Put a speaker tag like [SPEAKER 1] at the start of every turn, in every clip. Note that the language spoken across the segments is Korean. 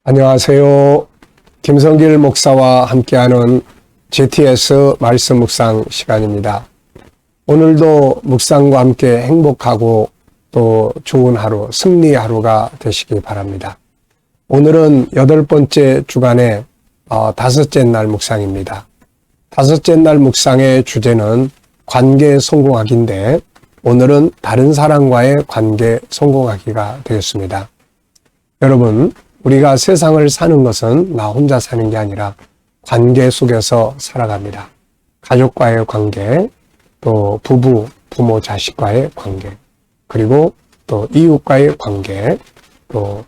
[SPEAKER 1] 안녕하세요. 김성길 목사와 함께하는 GTS 말씀 묵상 시간입니다. 오늘도 묵상과 함께 행복하고 또 좋은 하루, 승리 하루가 되시기 바랍니다. 오늘은 8번째 주간의 다섯째 날 묵상입니다. 다섯째 날 묵상의 주제는 관계 성공하기인데 오늘은 다른 사람과의 관계 성공하기가 되겠습니다. 여러분, 우리가 세상을 사는 것은 나 혼자 사는 게 아니라 관계 속에서 살아갑니다. 가족과의 관계, 또 부부, 부모, 자식과의 관계, 그리고 또 이웃과의 관계, 또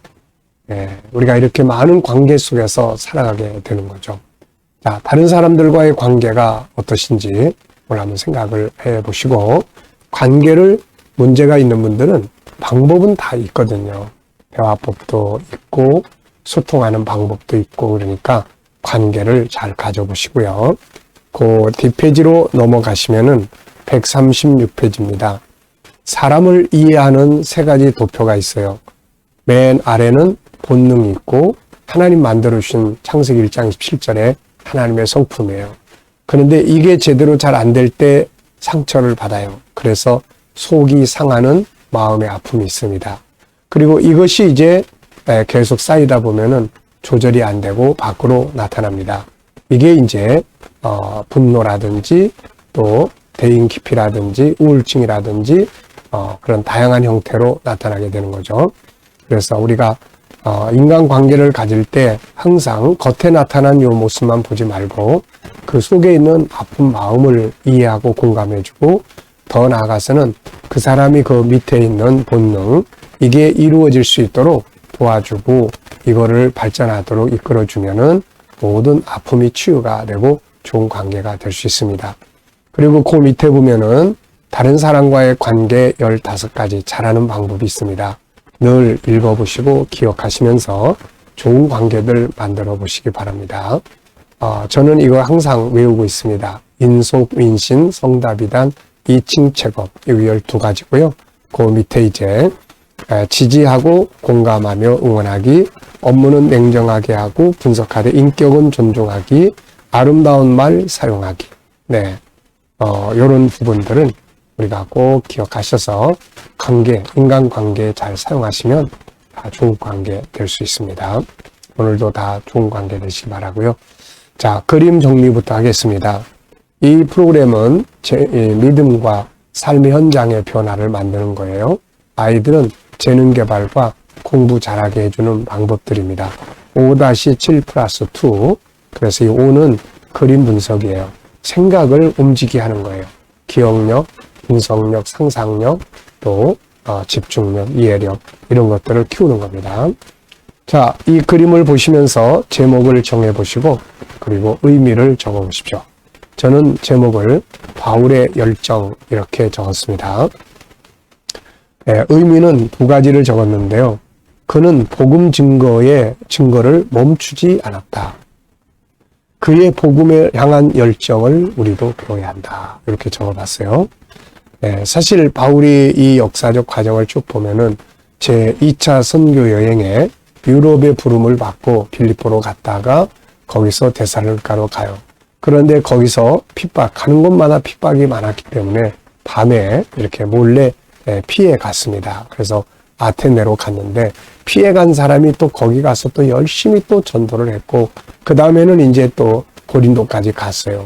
[SPEAKER 1] 우리가 이렇게 많은 관계 속에서 살아가게 되는 거죠. 자, 다른 사람들과의 관계가 어떠신지 오늘 한번 생각을 해보시고, 관계를 문제가 있는 분들은 방법은 다 있거든요. 대화법도 있고 소통하는 방법도 있고, 그러니까 관계를 잘 가져보시고요. 그 뒷페이지로 넘어가시면은 136페이지입니다. 사람을 이해하는 3가지 도표가 있어요. 맨 아래는 본능이 있고 하나님 만들어주신 창세기 1장 17절에 하나님의 성품이에요. 그런데 이게 제대로 잘 안 될 때 상처를 받아요. 그래서 속이 상하는 마음의 아픔이 있습니다. 그리고 이것이 이제 계속 쌓이다 보면은 조절이 안 되고 밖으로 나타납니다. 이게 이제 분노라든지 또 대인 기피라든지 우울증이라든지 그런 다양한 형태로 나타나게 되는 거죠. 그래서 우리가 인간관계를 가질 때 항상 겉에 나타난 이 모습만 보지 말고 그 속에 있는 아픈 마음을 이해하고 공감해주고, 더 나아가서는 그 사람이 그 밑에 있는 본능, 이게 이루어질 수 있도록 도와주고 이거를 발전하도록 이끌어주면은 모든 아픔이 치유가 되고 좋은 관계가 될 수 있습니다. 그리고 그 밑에 보면은 다른 사람과의 관계 15가지 잘하는 방법이 있습니다. 늘 읽어보시고 기억하시면서 좋은 관계들 만들어 보시기 바랍니다. 저는 이거 항상 외우고 있습니다. 인속윈신, 성답이단, 이칭책업, 이 12가지고요. 그 밑에 이제 지지하고 공감하며 응원하기, 업무는 냉정하게 하고 분석하되 인격은 존중하기, 아름다운 말 사용하기. 이런 부분들은 우리가 꼭 기억하셔서 인간관계에 잘 사용하시면 다 좋은 관계 될 수 있습니다. 오늘도 다 좋은 관계 되시기 바라고요. 자, 그림 정리부터 하겠습니다. 이 프로그램은 믿음과 삶의 현장의 변화를 만드는 거예요. 아이들은 재능 개발과 공부 잘하게 해주는 방법들입니다. 5-7+2. 그래서 이 5는 그림 분석이에요. 생각을 움직이게 하는 거예요. 기억력, 분석력, 상상력, 또 집중력, 이해력, 이런 것들을 키우는 겁니다. 자, 이 그림을 보시면서 제목을 정해보시고 그리고 의미를 적어보십시오. 저는 제목을 바울의 열정 이렇게 적었습니다. 의미는 2가지를 적었는데요. 그는 복음 증거를 멈추지 않았다. 그의 복음에 향한 열정을 우리도 배워야 한다. 이렇게 적어봤어요. 사실 바울이 이 역사적 과정을 쭉 보면은 제 2차 선교 여행에 유럽의 부름을 받고 빌립보로 갔다가 거기서 데살로니가로 가요. 그런데 거기서 가는 곳마다 핍박이 많았기 때문에 밤에 이렇게 몰래 피해 갔습니다. 그래서 아테네로 갔는데 피해 간 사람이 또 거기 가서 또 열심히 또 전도를 했고, 그 다음에는 이제 또 고린도까지 갔어요.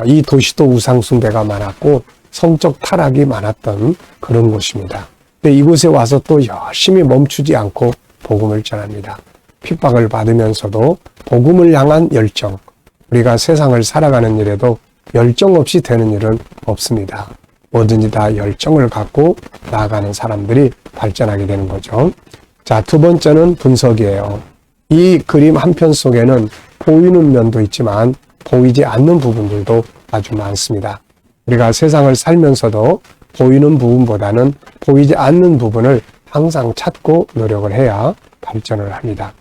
[SPEAKER 1] 이 도시도 우상숭배가 많았고 성적 타락이 많았던 그런 곳입니다. 근데 이곳에 와서 또 열심히 멈추지 않고 복음을 전합니다. 핍박을 받으면서도 복음을 향한 열정. 우리가 세상을 살아가는 일에도 열정 없이 되는 일은 없습니다. 뭐든지 다 열정을 갖고 나아가는 사람들이 발전하게 되는 거죠. 자, 2번째는 분석이에요. 이 그림 한 편 속에는 보이는 면도 있지만 보이지 않는 부분들도 아주 많습니다. 우리가 세상을 살면서도 보이는 부분보다는 보이지 않는 부분을 항상 찾고 노력을 해야 발전을 합니다.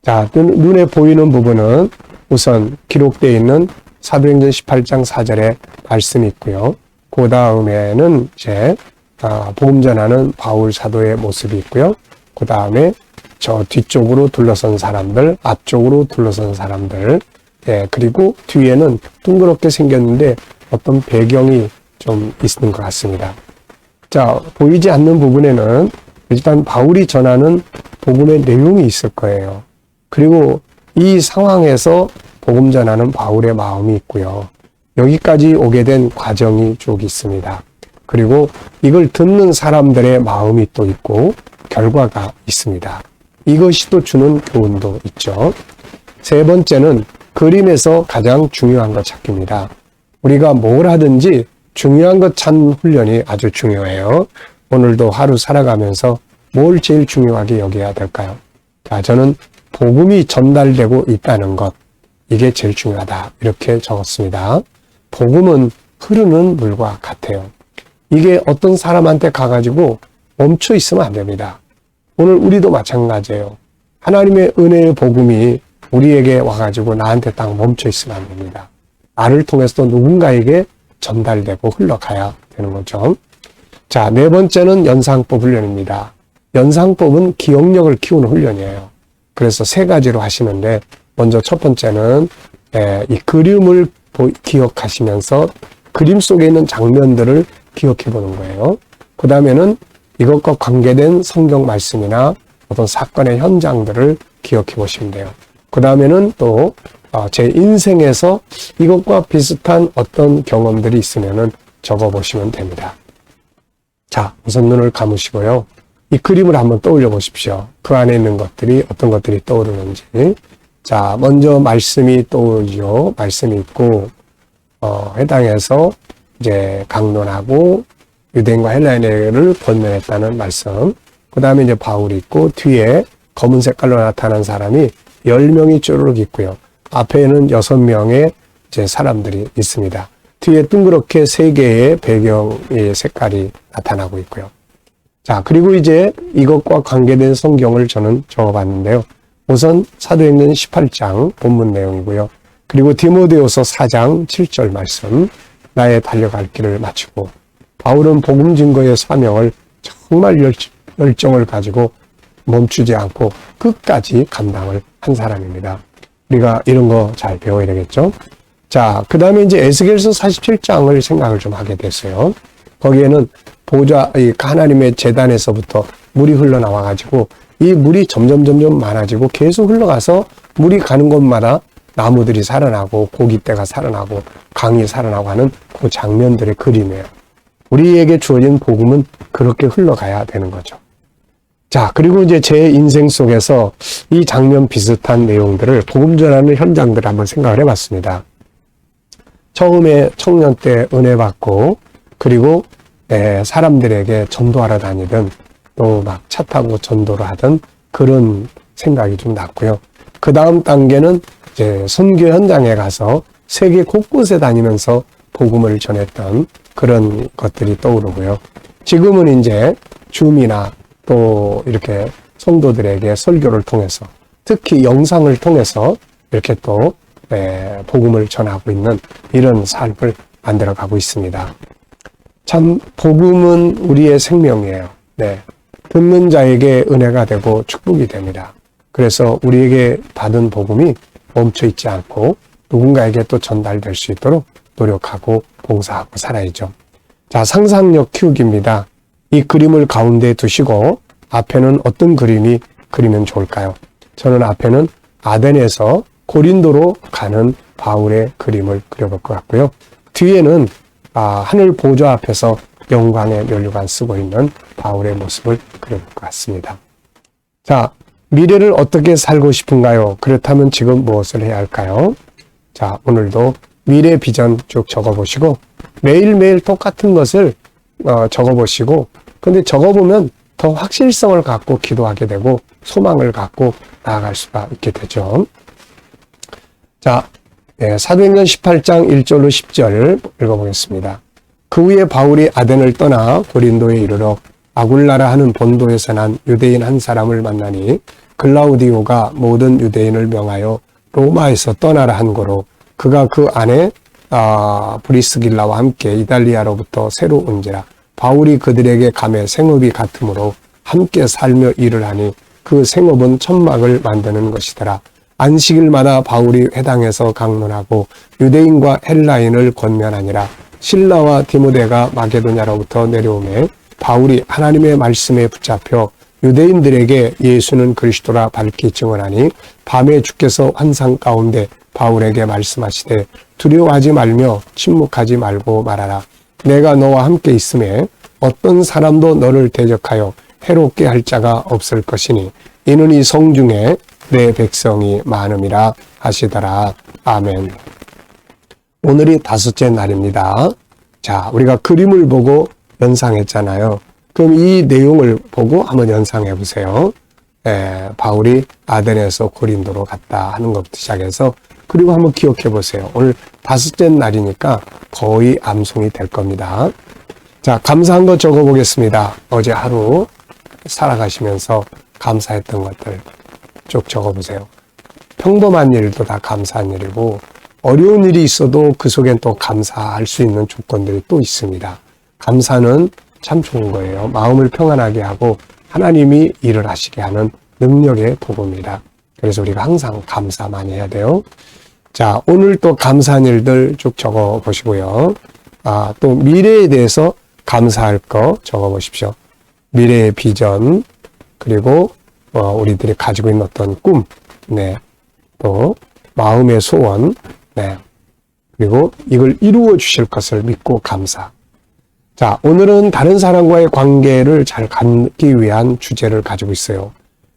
[SPEAKER 1] 자, 눈에 보이는 부분은 우선 기록되어 있는 사도행전 18장 4절에 말씀이 있고요. 그 다음에는 이제 복음 전하는 바울 사도의 모습이 있고요. 그 다음에 저 뒤쪽으로 둘러선 사람들, 앞쪽으로 둘러선 사람들, 예, 그리고 뒤에는 둥그렇게 생겼는데 어떤 배경이 좀 있는 것 같습니다. 자, 보이지 않는 부분에는 일단 바울이 전하는 복음의 내용이 있을 거예요. 그리고 이 상황에서 복음 전하는 바울의 마음이 있고요. 여기까지 오게 된 과정이 쭉 있습니다. 그리고 이걸 듣는 사람들의 마음이 또 있고 결과가 있습니다. 이것이 또 주는 교훈도 있죠. 세 번째는 그림에서 가장 중요한 것 찾기입니다. 우리가 뭘 하든지 중요한 것 찾는 훈련이 아주 중요해요. 오늘도 하루 살아가면서 뭘 제일 중요하게 여겨야 될까요? 자, 저는 복음이 전달되고 있다는 것, 이게 제일 중요하다. 이렇게 적었습니다. 복음은 흐르는 물과 같아요. 이게 어떤 사람한테 가가지고 멈춰 있으면 안 됩니다. 오늘 우리도 마찬가지예요. 하나님의 은혜의 복음이 우리에게 와가지고 나한테 딱 멈춰 있으면 안 됩니다. 나를 통해서 또 누군가에게 전달되고 흘러가야 되는 거죠. 자, 네 번째는 연상법 훈련입니다. 연상법은 기억력을 키우는 훈련이에요. 그래서 세 가지로 하시는데 먼저 첫 번째는 이 그림을 기억하시면서 그림 속에 있는 장면들을 기억해 보는 거예요. 그 다음에는 이것과 관계된 성경 말씀이나 어떤 사건의 현장들을 기억해 보시면 돼요. 그 다음에는 또 제 인생에서 이것과 비슷한 어떤 경험들이 있으면은 적어 보시면 됩니다. 자, 우선 눈을 감으시고요. 이 그림을 한번 떠올려 보십시오. 그 안에 있는 것들이 어떤 것들이 떠오르는지. 자, 먼저 말씀이 떠오르죠. 말씀이 있고 해당해서 이제 강론하고 유대인과 헬라인을 권면했다는 말씀. 그 다음에 이제 바울이 있고 뒤에 검은 색깔로 나타난 사람이 10명이 쪼르륵 있고요. 앞에는 6명의 이제 사람들이 있습니다. 뒤에 둥그렇게 3개의 배경의 색깔이 나타나고 있고요. 자, 그리고 이제 이것과 관계된 성경을 저는 적어봤는데요. 우선 사도행전 18장 본문 내용이고요. 그리고 디모데후서 4장 7절 말씀, 나의 달려갈 길을 마치고, 바울은 복음 증거의 사명을 정말 열정을 가지고 멈추지 않고 끝까지 감당을 한 사람입니다. 우리가 이런 거 잘 배워야 되겠죠? 자, 그 다음에 이제 에스겔서 47장을 생각을 좀 하게 됐어요. 거기에는 하나님의 제단에서부터 물이 흘러나와가지고 이 물이 점점 많아지고 계속 흘러가서 물이 가는 곳마다 나무들이 살아나고 고깃대가 살아나고 강이 살아나고 하는 그 장면들의 그림이에요. 우리에게 주어진 복음은 그렇게 흘러가야 되는 거죠. 자, 그리고 이제 제 인생 속에서 이 장면 비슷한 내용들을 복음 전하는 현장들을 한번 생각을 해봤습니다. 처음에 청년 때 은혜 받고 그리고 사람들에게 전도하러 다니던 또 막 차 타고 전도를 하던 그런 생각이 좀 났고요. 그 다음 단계는 이제 선교 현장에 가서 세계 곳곳에 다니면서 복음을 전했던 그런 것들이 떠오르고요. 지금은 이제 줌이나 또 이렇게 성도들에게 설교를 통해서 특히 영상을 통해서 이렇게 또 복음을 전하고 있는 이런 삶을 만들어가고 있습니다. 참 복음은 우리의 생명이에요. 네, 듣는 자에게 은혜가 되고 축복이 됩니다. 그래서 우리에게 받은 복음이 멈춰 있지 않고 누군가에게 또 전달될 수 있도록 노력하고 봉사하고 살아야죠. 자, 상상력 키우기입니다. 이 그림을 가운데 두시고 앞에는 어떤 그림이 그리면 좋을까요? 저는 앞에는 아덴에서 고린도로 가는 바울의 그림을 그려볼 것 같고요. 뒤에는 하늘 보좌 앞에서 영광의 면류관 쓰고 있는 바울의 모습을 그려볼 것 같습니다. 자, 미래를 어떻게 살고 싶은가요? 그렇다면 지금 무엇을 해야 할까요? 자, 오늘도 미래 비전 쭉 적어보시고 매일매일 똑같은 것을 적어보시고 근데 적어보면 더 확실성을 갖고 기도하게 되고 소망을 갖고 나아갈 수가 있게 되죠. 자, 사도행전 18장 1절로 10절 읽어보겠습니다. 그 후에 바울이 아덴을 떠나 고린도에 이르러 아굴라라 하는 본도에서 난 유대인 한 사람을 만나니 글라우디오가 모든 유대인을 명하여 로마에서 떠나라 한 거로 그가 그 안에 브리스길라와 함께 이달리아로부터 새로 온지라 바울이 그들에게 감해 생업이 같으므로 함께 살며 일을 하니 그 생업은 천막을 만드는 것이더라. 안식일마다 바울이 회당에서 강론하고 유대인과 헬라인을 권면하니라. 실라와 디모데가 마게도냐로부터 내려오매 바울이 하나님의 말씀에 붙잡혀 유대인들에게 예수는 그리스도라 밝히 증언하니 밤에 주께서 환상 가운데 바울에게 말씀하시되 두려워하지 말며 침묵하지 말고 말하라. 내가 너와 함께 있음에 어떤 사람도 너를 대적하여 해롭게 할 자가 없을 것이니 이는 이 성중에 내 백성이 많음이라 하시더라. 아멘. 오늘이 5째 날입니다. 자, 우리가 그림을 보고 연상했잖아요. 그럼 이 내용을 보고 한번 연상해 보세요. 바울이 아덴에서 고린도로 갔다 하는 것부터 시작해서 그리고 한번 기억해 보세요. 오늘 5째 날이니까 거의 암송이 될 겁니다. 자, 감사한 거 적어 보겠습니다. 어제 하루 살아가시면서 감사했던 것들 쭉 적어 보세요. 평범한 일도 다 감사한 일이고 어려운 일이 있어도 그 속엔 또 감사할 수 있는 조건들이 또 있습니다. 감사는 참 좋은 거예요. 마음을 평안하게 하고 하나님이 일을 하시게 하는 능력의 도구입니다. 그래서 우리가 항상 감사 많이 해야 돼요. 자, 오늘 또 감사한 일들 쭉 적어 보시고요. 또 미래에 대해서 감사할 거 적어 보십시오. 미래의 비전, 그리고 우리들이 가지고 있는 어떤 꿈, 네, 또 마음의 소원, 네, 그리고 이걸 이루어 주실 것을 믿고 감사. 자, 오늘은 다른 사람과의 관계를 잘 갖기 위한 주제를 가지고 있어요.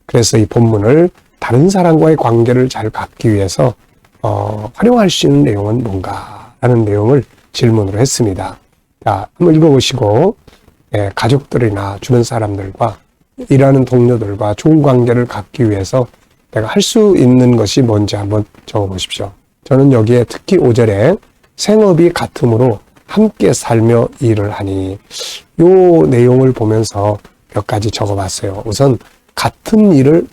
[SPEAKER 1] 그래서 이 본문을 다른 사람과의 관계를 잘 갖기 위해서 활용할 수 있는 내용은 뭔가 라는 내용을 질문으로 했습니다. 자, 한번 읽어보시고 가족들이나 주변 사람들과 일하는 동료들과 좋은 관계를 갖기 위해서 내가 할 수 있는 것이 뭔지 한번 적어보십시오. 저는 여기에 특히 5절에 생업이 같음으로 함께 살며 일을 하니 요 내용을 보면서 몇 가지 적어봤어요. 우선 같은 일을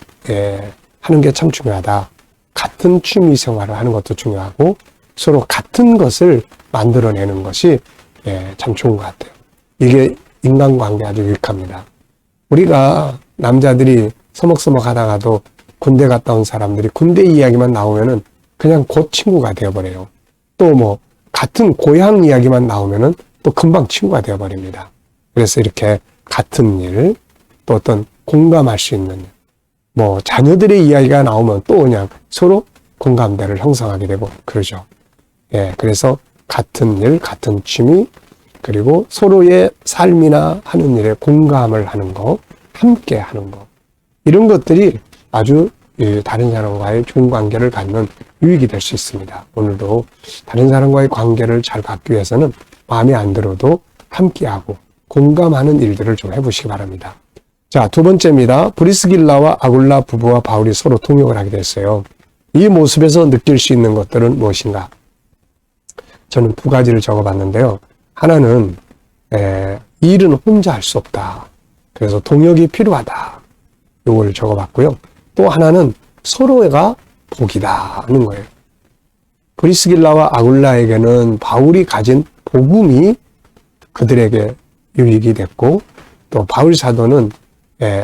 [SPEAKER 1] 하는 게 참 중요하다. 같은 취미 생활을 하는 것도 중요하고 서로 같은 것을 만들어내는 것이 참 좋은 것 같아요. 이게 인간관계 아주 유익합니다. 우리가 남자들이 서먹서먹 하다가도 군대 갔다 온 사람들이 군대 이야기만 나오면은 그냥 곧 친구가 되어버려요. 또 뭐 같은 고향 이야기만 나오면은 또 금방 친구가 되어버립니다. 그래서 이렇게 같은 일, 또 어떤 공감할 수 있는 일, 뭐 자녀들의 이야기가 나오면 또 그냥 서로 공감대를 형성하게 되고 그러죠. 그래서 같은 일, 같은 취미, 그리고 서로의 삶이나 하는 일에 공감을 하는 거, 함께 하는 거, 이런 것들이 아주 다른 사람과의 좋은 관계를 갖는 유익이 될 수 있습니다. 오늘도 다른 사람과의 관계를 잘 갖기 위해서는 마음에 안 들어도 함께하고 공감하는 일들을 좀 해보시기 바랍니다. 자, 2번째입니다. 브리스길라와 아굴라 부부와 바울이 서로 통역을 하게 됐어요. 이 모습에서 느낄 수 있는 것들은 무엇인가? 저는 2가지를 적어봤는데요. 하나는 일은 혼자 할 수 없다. 그래서 동역이 필요하다. 이걸 적어봤고요. 또 하나는 서로가 복이다 하는 거예요. 브리스길라와 아굴라에게는 바울이 가진 복음이 그들에게 유익이 됐고 또 바울 사도는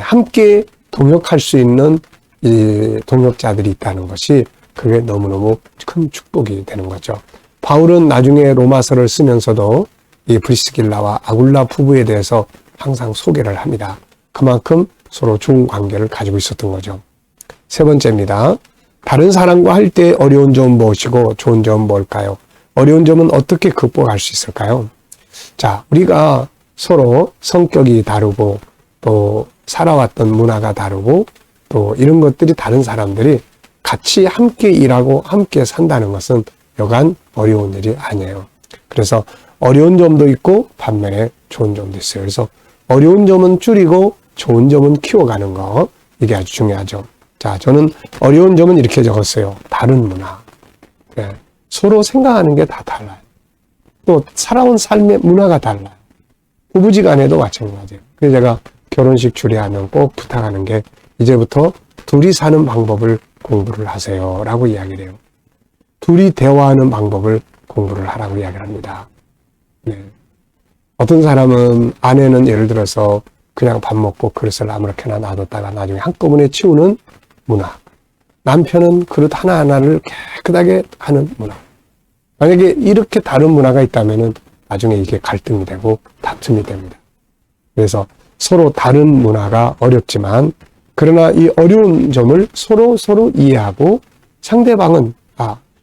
[SPEAKER 1] 함께 동역할 수 있는 이 동역자들이 있다는 것이 그게 너무너무 큰 축복이 되는 거죠. 바울은 나중에 로마서를 쓰면서도 이 브리스길라와 아굴라 부부에 대해서 항상 소개를 합니다. 그만큼 서로 좋은 관계를 가지고 있었던 거죠. 3번째입니다. 다른 사람과 할 때 어려운 점은 무엇이고 좋은 점은 뭘까요? 어려운 점은 어떻게 극복할 수 있을까요? 자, 우리가 서로 성격이 다르고 또 살아왔던 문화가 다르고 또 이런 것들이 다른 사람들이 같이 함께 일하고 함께 산다는 것은 여간 어려운 일이 아니에요. 그래서 어려운 점도 있고 반면에 좋은 점도 있어요. 그래서 어려운 점은 줄이고 좋은 점은 키워가는 거, 이게 아주 중요하죠. 자, 저는 어려운 점은 이렇게 적었어요. 다른 문화. 서로 생각하는 게 다 달라요. 또 살아온 삶의 문화가 달라요. 부부지간에도 마찬가지예요. 그래서 제가 결혼식 주례하면 꼭 부탁하는 게 이제부터 둘이 사는 방법을 공부를 하세요 라고 이야기를 해요. 둘이 대화하는 방법을 공부를 하라고 이야기를 합니다. 어떤 사람은 아내는 예를 들어서 그냥 밥 먹고 그릇을 아무렇게나 놔뒀다가 나중에 한꺼번에 치우는 문화. 남편은 그릇 하나하나를 깨끗하게 하는 문화. 만약에 이렇게 다른 문화가 있다면은 나중에 이게 갈등이 되고 다툼이 됩니다. 그래서 서로 다른 문화가 어렵지만, 그러나 이 어려운 점을 서로 이해하고 상대방은,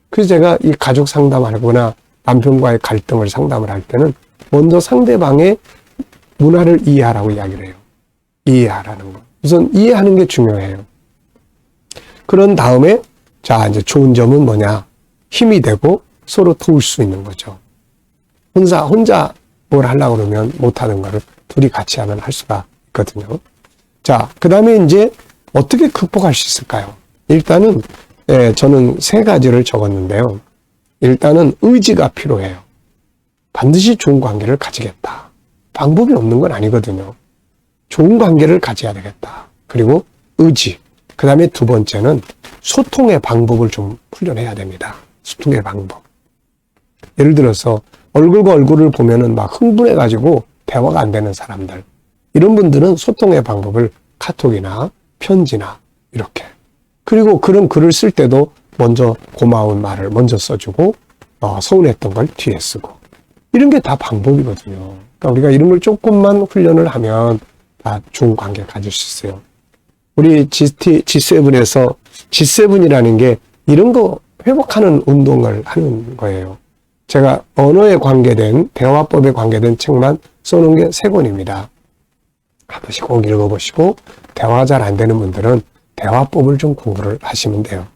[SPEAKER 1] 그래서 제가 이 가족 상담하거나 남편과의 갈등을 상담을 할 때는 먼저 상대방의 문화를 이해하라고 이야기를 해요. 이해하라는 거. 우선 이해하는 게 중요해요. 그런 다음에, 자, 이제 좋은 점은 뭐냐? 힘이 되고 서로 도울 수 있는 거죠. 혼자 뭘 하려고 그러면 못하는 거를 둘이 같이 하면 할 수가 있거든요. 자, 그 다음에 이제 어떻게 극복할 수 있을까요? 일단은, 저는 3가지를 적었는데요. 일단은 의지가 필요해요. 반드시 좋은 관계를 가지겠다. 방법이 없는 건 아니거든요. 좋은 관계를 가져야 되겠다. 그리고 의지. 그 다음에 2번째는 소통의 방법을 좀 훈련해야 됩니다. 소통의 방법. 예를 들어서 얼굴과 얼굴을 보면은 막 흥분해가지고 대화가 안 되는 사람들. 이런 분들은 소통의 방법을 카톡이나 편지나 이렇게. 그리고 그런 글을 쓸 때도 먼저 고마운 말을 먼저 써주고, 서운했던 걸 뒤에 쓰고. 이런 게 다 방법이거든요. 그러니까 우리가 이런 걸 조금만 훈련을 하면 다 좋은 관계 가질 수 있어요. 우리 G7에서 G7이라는 게 이런 거 회복하는 운동을 하는 거예요. 제가 언어에 관계된, 대화법에 관계된 책만 써놓은 게 3권입니다. 한 번씩 꼭 읽어보시고, 대화 잘 안 되는 분들은 대화법을 좀 공부를 하시면 돼요.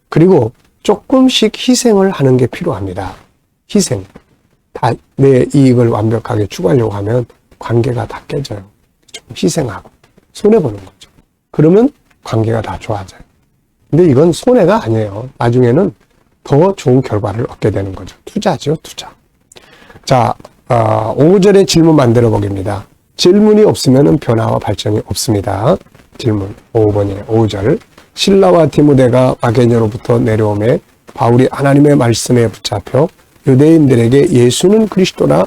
[SPEAKER 1] 그리고 조금씩 희생을 하는 게 필요합니다. 희생. 다 내 이익을 완벽하게 추구하려고 하면 관계가 다 깨져요. 좀 희생하고 손해보는 거죠. 그러면 관계가 다 좋아져요. 근데 이건 손해가 아니에요. 나중에는 더 좋은 결과를 얻게 되는 거죠. 투자죠, 투자. 자, 5절의 질문 만들어 보겠습니다. 질문이 없으면 변화와 발전이 없습니다. 질문 5번이에요. 5절. 실라와 디모데가 마게도냐로부터 내려오매 바울이 하나님의 말씀에 붙잡혀 유대인들에게 예수는 그리스도라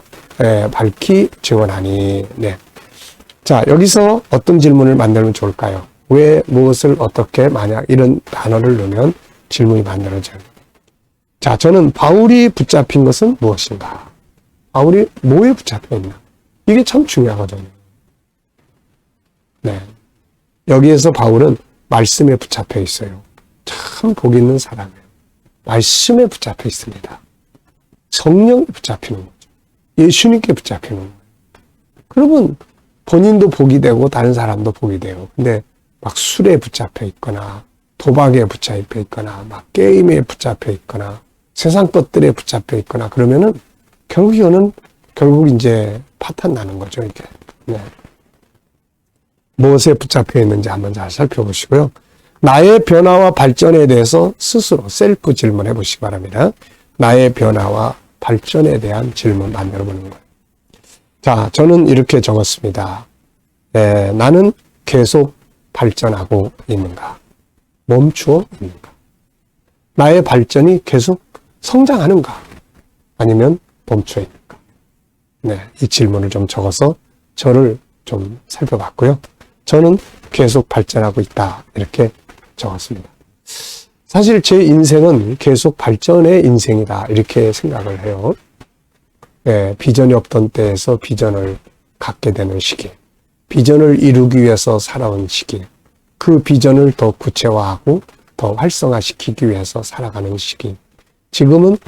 [SPEAKER 1] 밝히 증언하니. 네. 자, 여기서 어떤 질문을 만들면 좋을까요? 왜, 무엇을, 어떻게, 만약 이런 단어를 넣으면 질문이 만들어져요. 자, 저는 바울이 붙잡힌 것은 무엇인가? 바울이 뭐에 붙잡혀 있나? 이게 참 중요하거든요. 네. 여기에서 바울은 말씀에 붙잡혀 있어요. 참 복 있는 사람이에요. 말씀에 붙잡혀 있습니다. 성령에 붙잡히는 거죠. 예수님께 붙잡히는 거예요. 그러면 본인도 복이 되고 다른 사람도 복이 돼요. 근데 막 술에 붙잡혀 있거나 도박에 붙잡혀 있거나 막 게임에 붙잡혀 있거나 세상 것들에 붙잡혀 있거나 그러면은 결국 이제 파탄 나는 거죠, 이게. 네. 무엇에 붙잡혀 있는지 한번 잘 살펴보시고요. 나의 변화와 발전에 대해서 스스로 셀프 질문해 보시기 바랍니다. 나의 변화와 발전에 대한 질문 만들어 보는 거예요. 자, 저는 이렇게 적었습니다. 나는 계속 발전하고 있는가? 멈추어 있는가? 나의 발전이 계속 성장하는가? 아니면 멈춰 있는가? 네, 이 질문을 좀 적어서 저를 좀 살펴봤고요. 저는 계속 발전하고 있다. 이렇게 적었습니다. 사실 제 인생은 계속 발전의 인생이다. 이렇게 생각을 해요. 비전이 없던 때에서 비전을 갖게 되는 시기. 비전을 이루기 위해서 살아온 시기. 그 비전을 더 구체화하고 더 활성화시키기 위해서 살아가는 시기. 지금은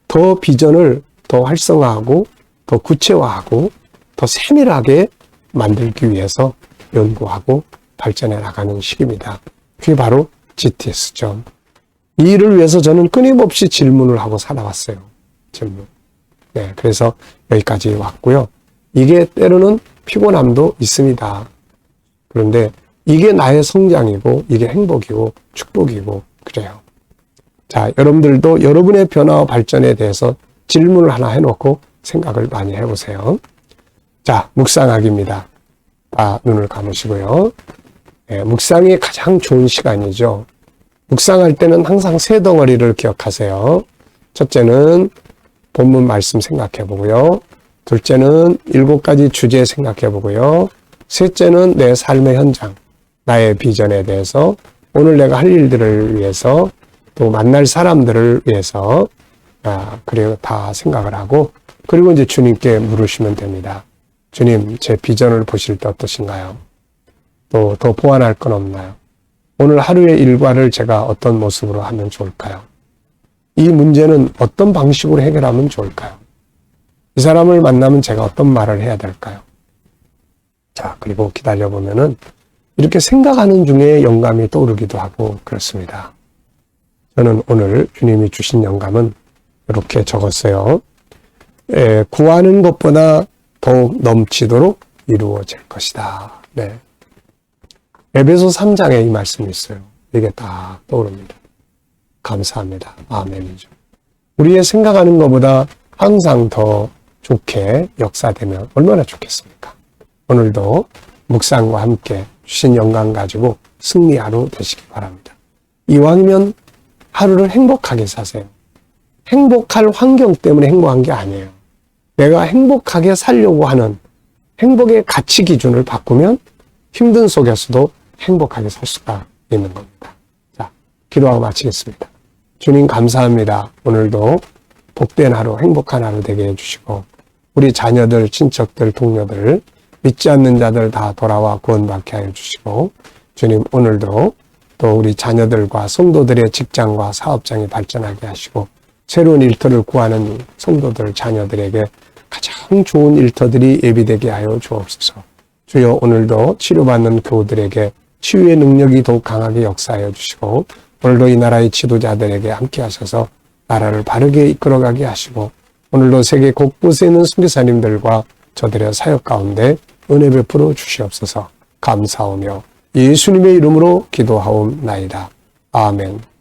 [SPEAKER 1] 더 비전을 더 활성화하고 더 구체화하고 더 세밀하게 만들기 위해서 연구하고 발전해 나가는 시기입니다. 그게 바로 GTS죠. 이 일을 위해서 저는 끊임없이 질문을 하고 살아왔어요. 질문. 네, 그래서 여기까지 왔고요. 이게 때로는 피곤함도 있습니다. 그런데 이게 나의 성장이고 이게 행복이고 축복이고 그래요. 자, 여러분들도 여러분의 변화와 발전에 대해서 질문을 하나 해놓고 생각을 많이 해보세요. 자, 묵상하기입니다. 다 눈을 감으시고요. 네, 묵상이 가장 좋은 시간이죠. 묵상할 때는 항상 3덩어리를 기억하세요. 첫째는 본문 말씀 생각해 보고요. 둘째는 7가지 주제 생각해 보고요. 셋째는 내 삶의 현장, 나의 비전에 대해서 오늘 내가 할 일들을 위해서 또 만날 사람들을 위해서 그리고 다 생각을 하고 그리고 이제 주님께 물으시면 됩니다. 주님, 제 비전을 보실 때 어떠신가요? 또 더 보완할 건 없나요? 오늘 하루의 일과를 제가 어떤 모습으로 하면 좋을까요? 이 문제는 어떤 방식으로 해결하면 좋을까요? 이 사람을 만나면 제가 어떤 말을 해야 될까요? 자, 그리고 기다려보면은 이렇게 생각하는 중에 영감이 떠오르기도 하고 그렇습니다. 저는 오늘 주님이 주신 영감은 이렇게 적었어요. 구하는 것보다 더욱 넘치도록 이루어질 것이다. 네. 에베소 3장에 이 말씀이 있어요. 이게 딱 떠오릅니다. 감사합니다. 아멘이죠. 우리의 생각하는 것보다 항상 더 좋게 역사되면 얼마나 좋겠습니까? 오늘도 묵상과 함께 주신 영광 가지고 승리 하루 되시기 바랍니다. 이왕이면 하루를 행복하게 사세요. 행복할 환경 때문에 행복한 게 아니에요. 내가 행복하게 살려고 하는 행복의 가치 기준을 바꾸면 힘든 속에서도 행복하게 살 수가 있는 겁니다. 자, 기도하고 마치겠습니다. 주님 감사합니다. 오늘도 복된 하루, 행복한 하루 되게 해주시고 우리 자녀들, 친척들, 동료들, 믿지 않는 자들 다 돌아와 구원받게 하여 주시고 주님 오늘도 또 우리 자녀들과 성도들의 직장과 사업장이 발전하게 하시고 새로운 일터를 구하는 성도들, 자녀들에게 가장 좋은 일터들이 예비되게 하여 주옵소서. 주여 오늘도 치료받는 교우들에게 치유의 능력이 더욱 강하게 역사하여 주시고 오늘도 이 나라의 지도자들에게 함께 하셔서 나라를 바르게 이끌어가게 하시고 오늘도 세계 곳곳에 있는 선교사님들과 저들의 사역 가운데 은혜 베풀어 주시옵소서. 감사하며 예수님의 이름으로 기도하옵나이다. 아멘.